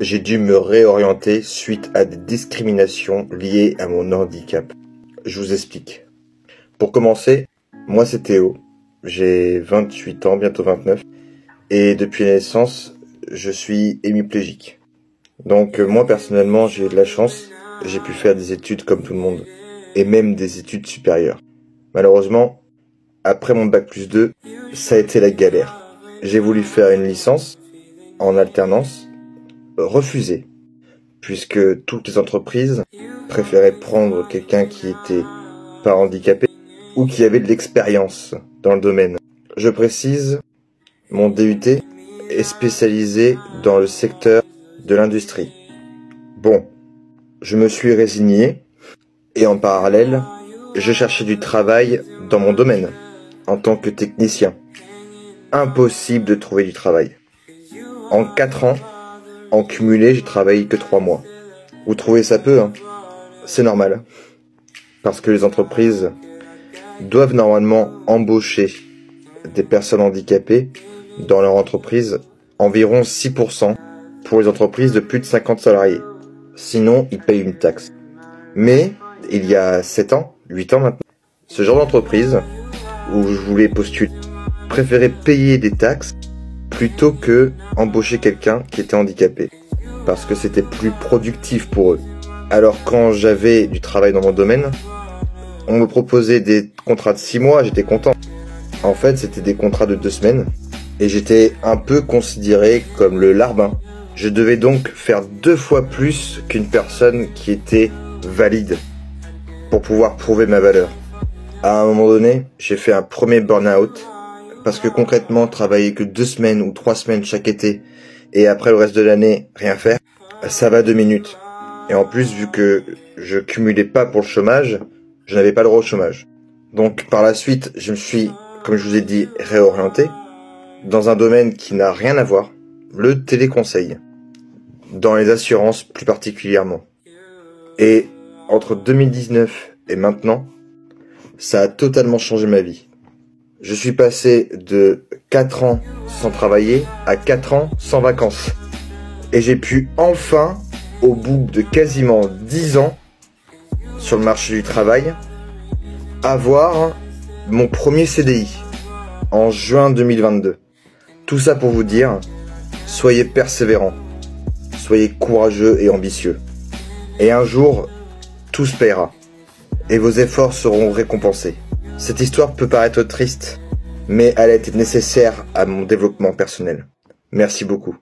j'ai dû me réorienter suite à des discriminations liées à mon handicap. Je vous explique. Pour commencer, moi c'est Théo, j'ai 28 ans, bientôt 29, et depuis la naissance, je suis hémiplégique. Donc moi personnellement, j'ai eu de la chance, j'ai pu faire des études comme tout le monde, et même des études supérieures. Malheureusement, après mon bac+2, ça a été la galère. J'ai voulu faire une licence en alternance, refusée, puisque toutes les entreprises préféraient prendre quelqu'un qui était pas handicapé ou qui avait de l'expérience dans le domaine. Je précise, mon DUT est spécialisé dans le secteur de l'industrie. Bon, je me suis résigné et en parallèle, je cherchais du travail dans mon domaine, en tant que technicien. Impossible de trouver du travail. En 4 ans, en cumulé, j'ai travaillé que 3 mois. Vous trouvez ça peu, hein? C'est normal. Parce que les entreprises doivent normalement embaucher des personnes handicapées dans leur entreprise, environ 6% pour les entreprises de plus de 50 salariés. Sinon, ils payent une taxe. Mais, il y a 7 ans, 8 ans maintenant, ce genre d'entreprise, où je voulais postuler, préférait payer des taxes plutôt que embaucher quelqu'un qui était handicapé. Parce que c'était plus productif pour eux. Alors quand j'avais du travail dans mon domaine, on me proposait des contrats de 6 mois, j'étais content. En fait, c'était des contrats de 2 semaines. Et j'étais un peu considéré comme le larbin. Je devais donc faire 2 fois plus qu'une personne qui était valide pour pouvoir prouver ma valeur. À un moment donné, j'ai fait un premier burn-out parce que concrètement, travailler que 2 semaines ou 3 semaines chaque été et après le reste de l'année, rien faire, ça va 2 minutes. Et en plus, vu que je cumulais pas pour le chômage, je n'avais pas le droit au chômage. Donc par la suite, je me suis, comme je vous ai dit, réorienté dans un domaine qui n'a rien à voir, le téléconseil, dans les assurances plus particulièrement. Et entre 2019 et maintenant, ça a totalement changé ma vie. Je suis passé de 4 ans sans travailler à 4 ans sans vacances. Et j'ai pu enfin, au bout de quasiment 10 ans sur le marché du travail, avoir mon premier CDI en juin 2022. Tout ça pour vous dire, soyez persévérants, soyez courageux et ambitieux. Et un jour, tout se paiera et vos efforts seront récompensés. Cette histoire peut paraître triste, mais elle a été nécessaire à mon développement personnel. Merci beaucoup.